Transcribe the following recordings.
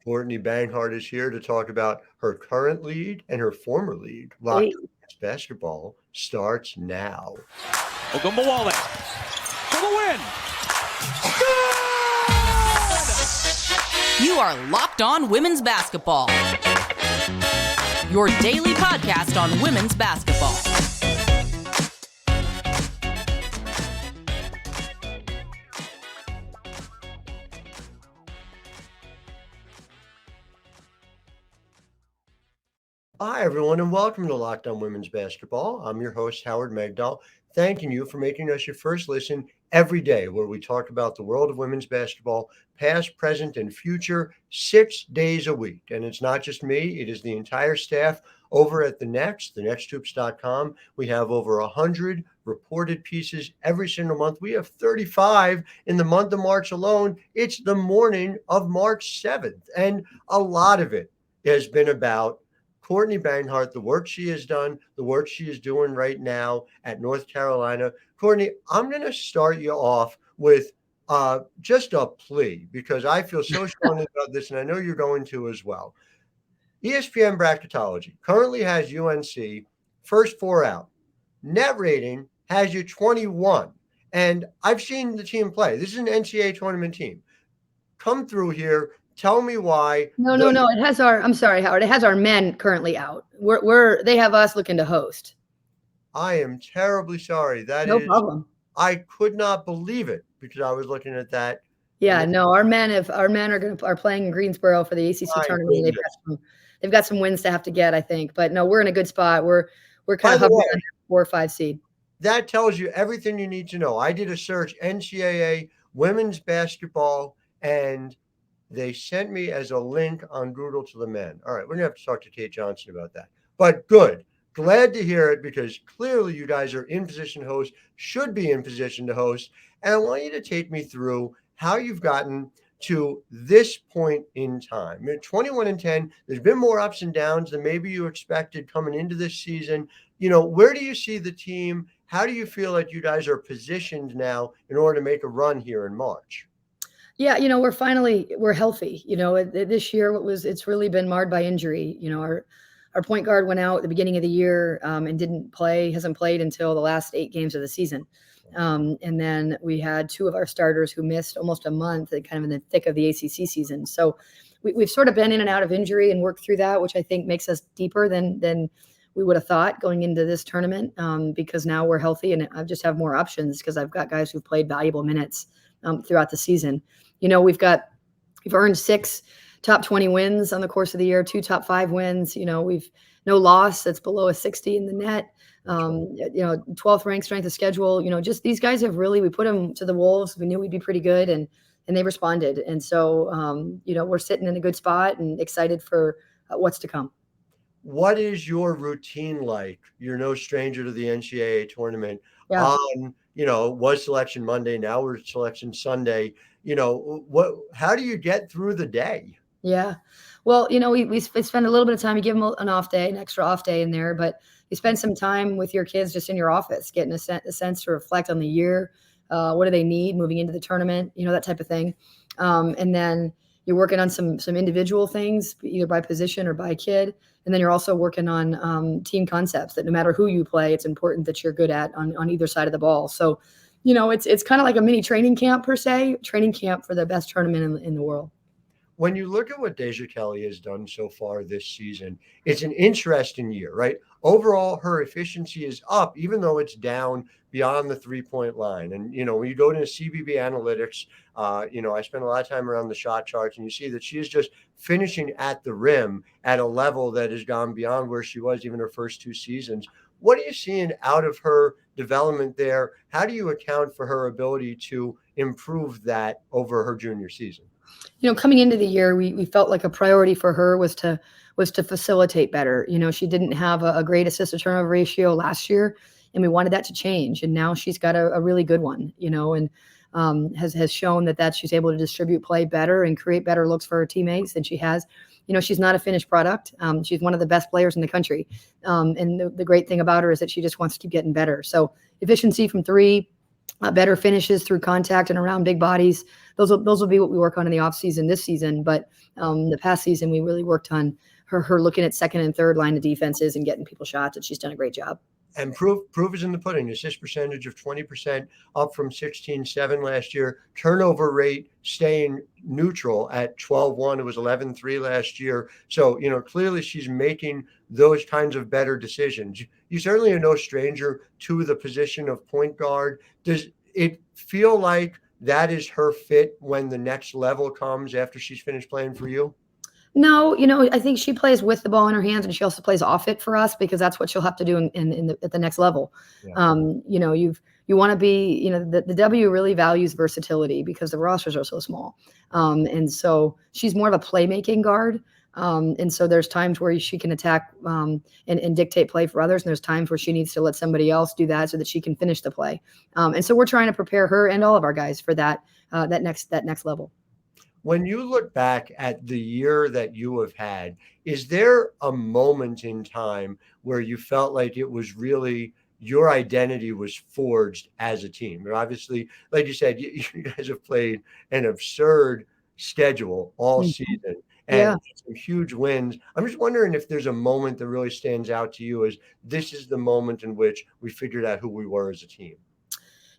Courtney Banghart is here to talk about her current lead and her former lead. Hey. Locked basketball starts now. Ogunbowale for the win. You are Locked On Women's Basketball, your daily podcast on women's basketball. Hi, everyone, and welcome to Locked On Women's Basketball. I'm your host, Howard Megdal, thanking you for making us your first listen every day, where we talk about the world of women's basketball, past, present, and future, 6 days a week. And it's not just me, it is the entire staff over at The Next, thenexthoops.com. We have over 100 reported pieces every single month. We have 35 in the month of March alone. It's the morning of March 7th, and a lot of it has been about Courtney Banghart, the work she has done, the work she is doing right now at North Carolina. Courtney, I'm going to start you off with just a plea, because I feel so strongly about this, and I know you're going to as well. ESPN Bracketology currently has UNC first four out. Net rating has you 21. And I've seen the team play. This is an NCAA tournament team. Come through here. Tell me why. No. It has I'm sorry, Howard. It has our men currently out. They have us looking to host. I am terribly sorry. No problem. I could not believe it, because I was looking at that. Yeah, no, our men are playing in Greensboro for the ACC tournament. They've got some wins to have to get, I think. But no, we're in a good spot. We're kind of hovering on 4 or 5 seed. That tells you everything you need to know. I did a search, NCAA women's basketball, and they sent me as a link on Google to the men. All right, we're going to have to talk to Kate Johnson about that. But good. Glad to hear it, because clearly you guys are in position to host, should be in position to host. And I want you to take me through how you've gotten to this point in time. 21-10, there's been more ups and downs than maybe you expected coming into this season. Where do you see the team? How do you feel like you guys are positioned now in order to make a run here in March? Yeah, we're healthy. This year it's really been marred by injury. Our point guard went out at the beginning of the year and hasn't played until the last 8 games of the season. And then we had 2 of our starters who missed almost a month, kind of in the thick of the ACC season. So we've sort of been in and out of injury and worked through that, which I think makes us deeper than we would have thought going into this tournament, because now we're healthy and I just have more options, because I've got guys who've played valuable minutes throughout the season. We've earned 6 top 20 wins on the course of the year, 2 top 5 wins. We've no loss that's below a 60 in the net. 12th ranked strength of schedule. Just these guys we put them to the wolves. We knew we'd be pretty good, and they responded. And so, we're sitting in a good spot and excited for what's to come. What is your routine like? You're no stranger to the NCAA tournament. Yeah. Was selection Monday, now we're selection Sunday. How do you get through the day? Yeah. Well, we spend a little bit of time. You give them an off day, an extra off day in there, but you spend some time with your kids just in your office, getting a sense to reflect on the year. What do they need moving into the tournament? That type of thing. And then you're working on some individual things, either by position or by kid. And then you're also working on team concepts that no matter who you play, it's important that you're good at on either side of the ball. So, it's kind of like a mini training camp per se, training camp for the best tournament in the world. When you look at what Deja Kelly has done so far this season, it's an interesting year, right? Overall, her efficiency is up, even though it's down beyond the 3-point line. And, when you go to CBB analytics, I spend a lot of time around the shot charts, and you see that she is just finishing at the rim at a level that has gone beyond where she was even her first 2 seasons. What are you seeing out of her development there? How do you account for her ability to improve that over her junior season? Coming into the year, we felt like a priority for her was to facilitate better. She didn't have a great assist to turnover ratio last year, and we wanted that to change. And now she's got a really good one, and has shown that she's able to distribute play better and create better looks for her teammates than she has. She's not a finished product. She's one of the best players in the country. And the great thing about her is that she just wants to keep getting better. So efficiency from 3, better finishes through contact and around big bodies. those will be what we work on in the off season this season. But the past season, we really worked on her looking at second and third line of defenses and getting people shots, and she's done a great job. And proof is in the pudding. Assist percentage of 20%, up from 16.7 last year. Turnover rate staying neutral at 12.1. It was 11.3 last year. So, clearly she's making those kinds of better decisions. You certainly are no stranger to the position of point guard. Does it feel like that is her fit when the next level comes after she's finished playing for you? No, I think she plays with the ball in her hands, and she also plays off it for us, because that's what she'll have to do at the next level. Yeah. You want to be, the W really values versatility because the rosters are so small. And so she's more of a playmaking guard. And so there's times where she can attack and dictate play for others. And there's times where she needs to let somebody else do that so that she can finish the play. And so we're trying to prepare her and all of our guys for that next level. When you look back at the year that you have had, is there a moment in time where you felt like it was really your identity was forged as a team? And obviously, like you said, you guys have played an absurd schedule all season and some huge wins. I'm just wondering if there's a moment that really stands out to you as this is the moment in which we figured out who we were as a team.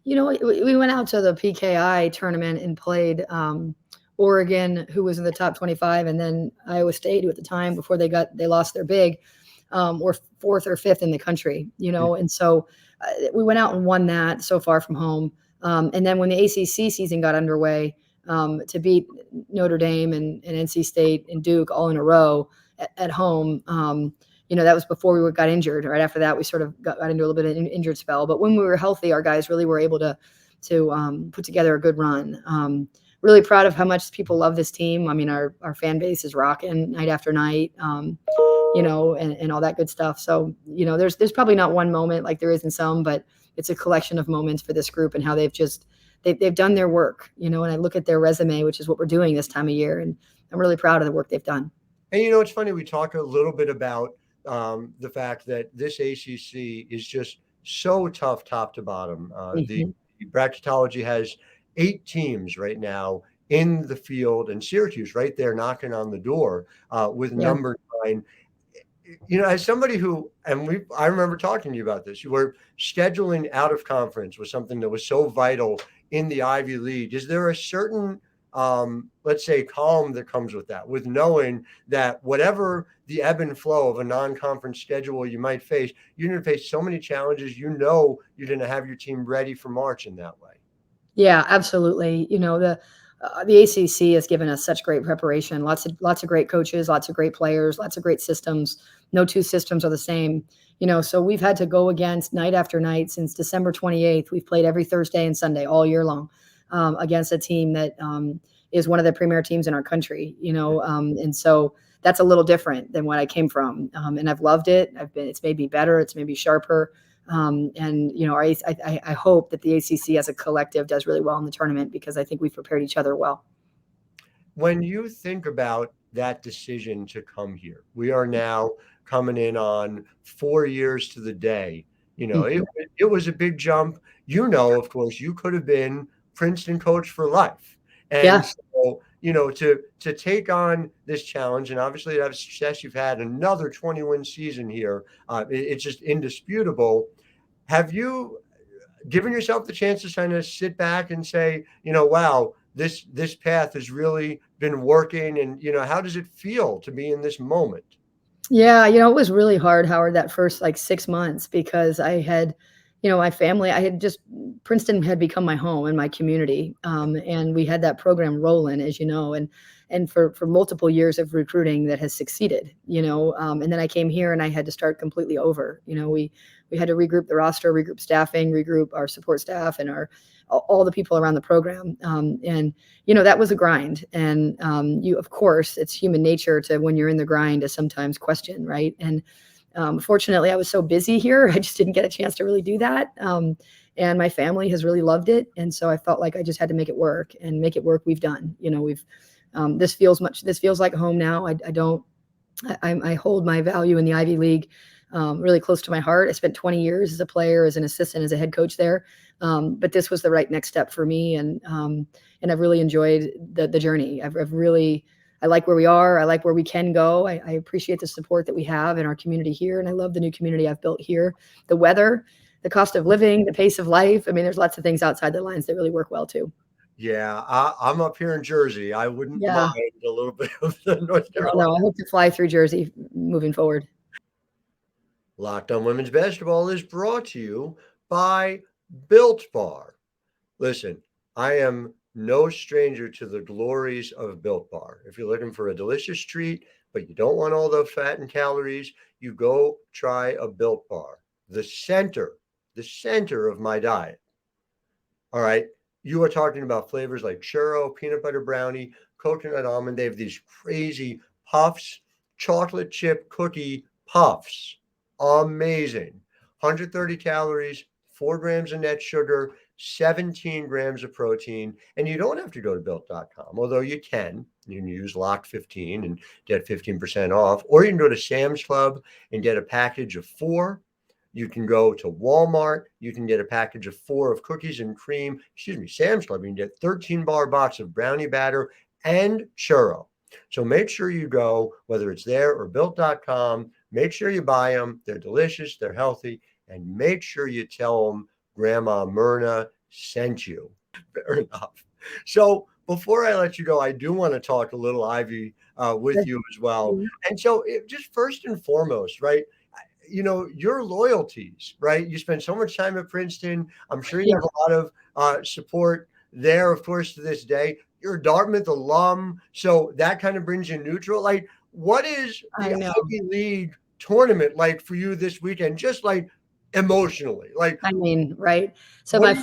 We went out to the PKI tournament and played Oregon, who was in the top 25, and then Iowa State, who at the time before they lost their big, were fourth or fifth in the country, and so we went out and won that so far from home. And then when the ACC season got underway, to beat Notre Dame and NC State and Duke all in a row at home, that was before we got injured. Right after that, we sort of got into a little bit of an injured spell. But when we were healthy, our guys really were able to put together a good run. Really proud of how much people love this team. I mean, our fan base is rocking night after night, and all that good stuff. So, there's probably not one moment like there is in some, but it's a collection of moments for this group and how they've done their work, and I look at their resume, which is what we're doing this time of year. And I'm really proud of the work they've done. And, it's funny. We talk a little bit about the fact that this ACC is just so tough top to bottom. The bracketology has 8 teams right now in the field, and Syracuse right there knocking on the door with number 9. As somebody who, I remember talking to you about this, you were scheduling out of conference was something that was so vital in the Ivy League. Is there a certain, let's say, calm that comes with that, with knowing that whatever the ebb and flow of a non-conference schedule you might face, you're going to face so many challenges, you're going to have your team ready for March in that way? Yeah, absolutely. The ACC has given us such great preparation, lots of great coaches, lots of great players, lots of great systems. No two systems are the same, so we've had to go against night after night since December 28th. We've played every Thursday and Sunday all year long against a team that is one of the premier teams in our country, and so that's a little different than what I came from. And I've loved it. It's made me better. It's made me sharper. I hope that the ACC as a collective does really well in the tournament, because I think we've prepared each other well. When you think about that decision to come here, we are now coming in on 4 years to the day. It was a big jump. Of course, you could have been Princeton coach for life. And so, to take on this challenge, and obviously to have success, you've had another 20-win season here. It's just indisputable. Have you given yourself the chance to kind of sit back and say, wow, this path has really been working, and how does it feel to be in this moment? Yeah, it was really hard, Howard, that first 6 months, because I had my family, Princeton had become my home and my community. And we had that program rolling, as you know, and for multiple years of recruiting that has succeeded, and then I came here and I had to start completely over. We had to regroup the roster, regroup staffing, regroup our support staff and all the people around the program. And that was a grind. And of course, it's human nature to, when you're in the grind, to sometimes question, right? And fortunately, I was so busy here, I just didn't get a chance to really do that. And my family has really loved it. And so I felt like I just had to make it work, and make it work. We've done, this feels like home now. I hold my value in the Ivy League really close to my heart. I spent 20 years as a player, as an assistant, as a head coach there. But this was the right next step for me. And I've really enjoyed the journey. I like where we are. I like where we can go. I appreciate the support that we have in our community here. And I love the new community I've built here. The weather, the cost of living, the pace of life. I mean, there's lots of things outside the lines that really work well too. Yeah, I'm up here in Jersey. I wouldn't Yeah. mind a little bit of the North Carolina. No, I hope to fly through Jersey moving forward. Locked On Women's Basketball is brought to you by Built Bar. Listen, I am no stranger to the glories of Built Bar. If you're looking for a delicious treat, but you don't want all the fat and calories, you go try a Built Bar. The center of my diet. All right. You are talking about flavors like churro, peanut butter brownie, coconut almond. They have these crazy puffs, chocolate chip cookie puffs. Amazing. 130 calories, 4 grams of net sugar, 17 grams of protein. And you don't have to go to built.com, although you can. You can use Lock15 and get 15% off. Or you can go to Sam's Club and get a package of 4. You can go to Walmart. You can get a package of 4 of cookies and cream. Sam's Club. You can get 13-bar box of brownie batter and churro. So make sure you go, whether it's there or built.com. Make sure you buy them. They're delicious. They're healthy. And make sure you tell them Grandma Myrna sent you. Fair enough. So before I let you go, I do want to talk a little Ivy with you as well. And so just first and foremost, right? You know, your loyalties, right? You spend so much time at Princeton. I'm sure you have a lot of support there, of course, to this day. You're a Dartmouth alum, so that kind of brings you neutral. Like, what is the Ivy League tournament like for you this weekend? Just like emotionally, like, I mean, right? So my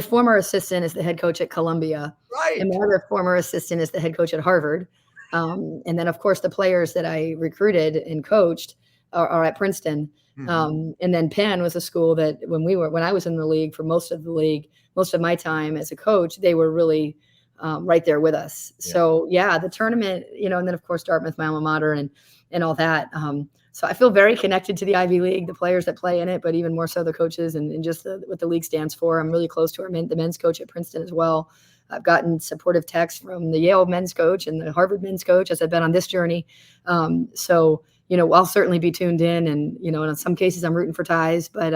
former assistant is the head coach at Columbia, right? And my other former assistant is the head coach at Harvard. And then, of course, the players that I recruited and coached are at Princeton. And then Penn was a school that when I was in the league for most of my time as a coach, they were really right there with us. Yeah. So the tournament, and then of course Dartmouth, my alma mater, and all that. So I feel very connected to the Ivy League, the players that play in it, but even more so the coaches and just what the league stands for. I'm really close to the men's coach at Princeton as well. I've gotten supportive texts from the Yale men's coach and the Harvard men's coach as I've been on this journey. So I'll certainly be tuned in, and in some cases I'm rooting for ties, but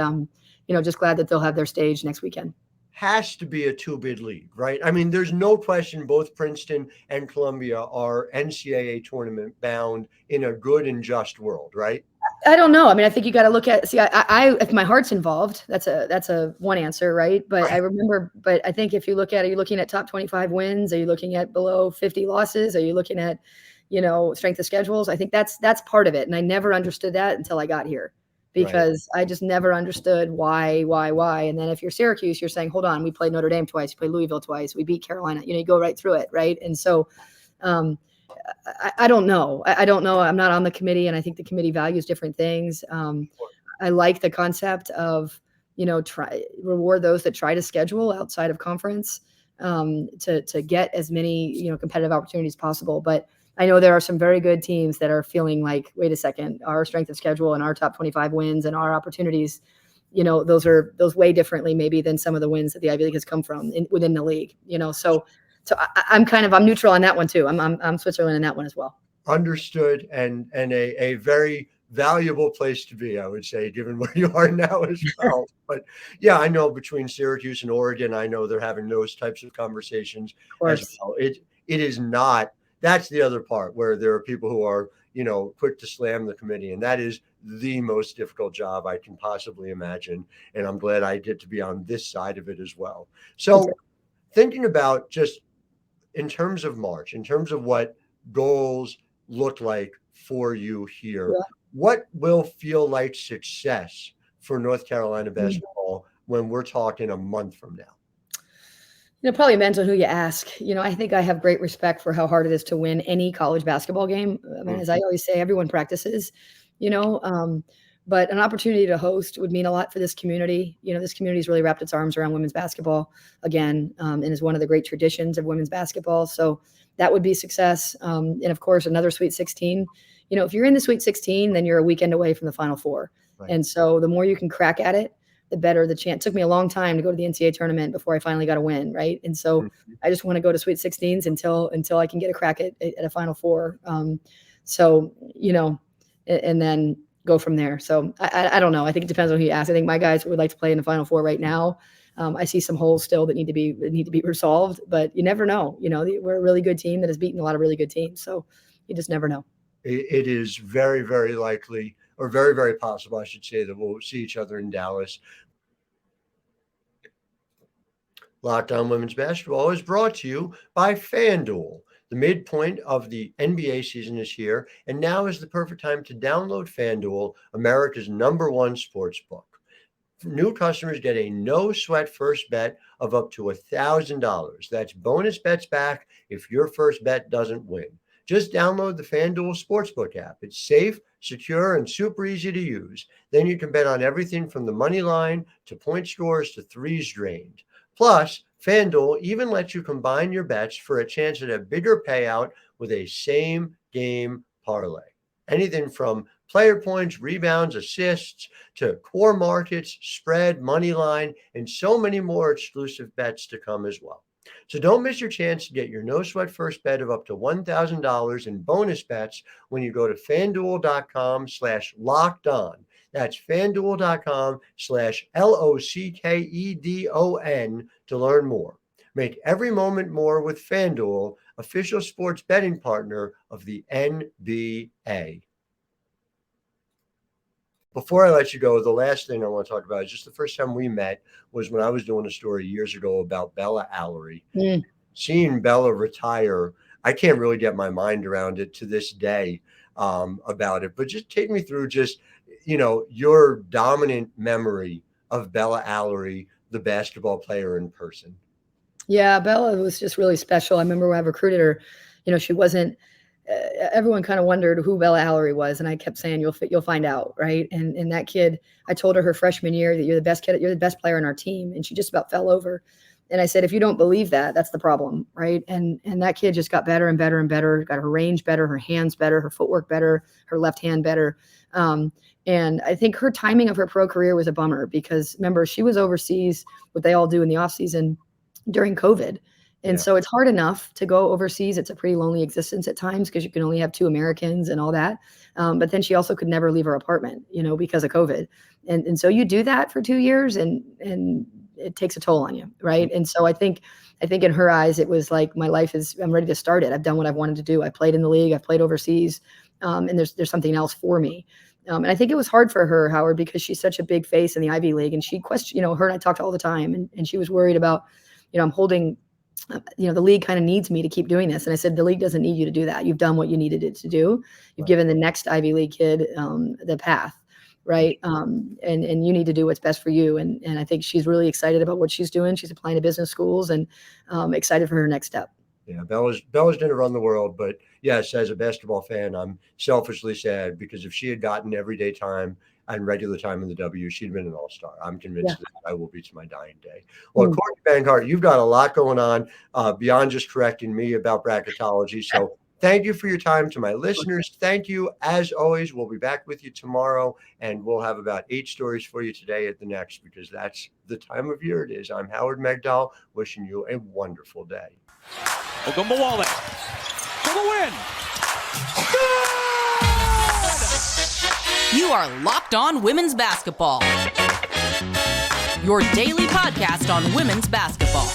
just glad that they'll have their stage next weekend. Has to be a 2-bid league, right? I mean, there's no question both Princeton and Columbia are NCAA tournament bound in a good and just world, right? I don't know. I mean, I think you got to look at, I if my heart's involved, that's a one answer, right? But I remember, I think if you look at, are you looking at top 25 wins? Are you looking at below 50 losses? Are you looking at, strength of schedules? I think that's part of it. And I never understood that until I got here, because I just never understood why. And then if you're Syracuse, you're saying, hold on, we played Notre Dame twice, we played Louisville twice, we beat Carolina, you go right through it. Right. And so I don't know. I don't know. I'm not on the committee, and I think the committee values different things. I like the concept of, reward those that try to schedule outside of conference to get as many, competitive opportunities possible. But I know there are some very good teams that are feeling like, wait a second, our strength of schedule and our top 25 wins and our opportunities, those weigh differently maybe than some of the wins that the Ivy League has come from within the league, So I'm neutral on that one too. I'm Switzerland in that one as well. Understood, and a very valuable place to be, I would say, given where you are now as well. But yeah, I know between Syracuse and Oregon, I know they're having those types of conversations as well. It is not. That's the other part where there are people who are, quick to slam the committee. And that is the most difficult job I can possibly imagine. And I'm glad I get to be on this side of it as well. So thinking about just in terms of March, in terms of what goals look like for you here, what will feel like success for North Carolina basketball when we're talking a month from now? Probably depends on who you ask. I think I have great respect for how hard it is to win any college basketball game. I mean, as I always say, everyone practices, but an opportunity to host would mean a lot for this community. This community has really wrapped its arms around women's basketball again, and is one of the great traditions of women's basketball. So that would be success. And of course, another Sweet 16, if you're in the Sweet 16, then you're a weekend away from the Final Four. Right. And so the more you can crack at it, the better the chance. It took me a long time to go to the NCAA tournament before I finally got a win, right? And so I just want to go to Sweet 16s until I can get a crack at a Final Four. And then go from there. So I don't know. I think it depends on who you ask. I think my guys would like to play in the Final Four right now. I see some holes still that need to be resolved, but you never know. We're a really good team that has beaten a lot of really good teams. So you just never know. It is very, very likely, or very, very possible, I should say, that we'll see each other in Dallas. Locked On Women's Basketball is brought to you by FanDuel. The midpoint of the NBA season is here, and now is the perfect time to download FanDuel, America's #1 sportsbook. New customers get a no-sweat first bet of up to $1,000. That's bonus bets back if your first bet doesn't win. Just download the FanDuel Sportsbook app. It's safe, secure, and super easy to use. Then you can bet on everything from the money line to point scores to threes drained. Plus, FanDuel even lets you combine your bets for a chance at a bigger payout with a same-game parlay. Anything from player points, rebounds, assists, to core markets, spread, money line, and so many more exclusive bets to come as well. So don't miss your chance to get your no-sweat first bet of up to $1,000 in bonus bets when you go to FanDuel.com/lockedon. That's FanDuel.com/LOCKEDON to learn more. Make every moment more with FanDuel, official sports betting partner of the NBA. Before I let you go, the last thing I want to talk about is just the first time we met was when I was doing a story years ago about Bella Allaire. Seeing Bella retire, I can't really get my mind around it to this day about it. But just take me through your dominant memory of Bella Allaire, the basketball player in person. Yeah, Bella was just really special. I remember when I recruited her, she wasn't, everyone kind of wondered who Bella Allaire was. And I kept saying, you'll find out. Right. And that kid, I told her freshman year that you're the best kid, you're the best player on our team. And she just about fell over. And I said, if you don't believe that, that's the problem. Right. And that kid just got better and better and better, got her range better, her hands better, her footwork better, her left hand better. And I think her timing of her pro career was a bummer because remember, she was overseas, what they all do in the off season during COVID. And so it's hard enough to go overseas. It's a pretty lonely existence at times because you can only have 2 Americans and all that. But then she also could never leave her apartment, because of COVID. And so you do that for 2 years and it takes a toll on you. Right. And so I think in her eyes, it was like, my life I'm ready to start it. I've done what I've wanted to do. I played in the league. I've played overseas. And there's something else for me. And I think it was hard for her, Howard, because she's such a big face in the Ivy League and she questioned, her and I talked all the time and she was worried about, I'm holding, the league kind of needs me to keep doing this. And I said, the league doesn't need you to do that. You've done what you needed it to do. You've given the next Ivy League kid the path. Right. And you need to do what's best for you. And I think she's really excited about what she's doing. She's applying to business schools and excited for her next step. Yeah, Bella's didn't run the world, but yes, as a basketball fan, I'm selfishly sad because if she had gotten everyday time and regular time in the W, she'd been an all-star. I'm convinced that I will be to my dying day. Well, Courtney Banghart, you've got a lot going on beyond just correcting me about bracketology. So thank you for your time. To my listeners, thank you. As always, we'll be back with you tomorrow, and we'll have about 8 stories for you today at the next because that's the time of year it is. I'm Howard Megdal, wishing you a wonderful day. Ogunbowale for the win. You are Locked On Women's Basketball, your daily podcast on women's basketball.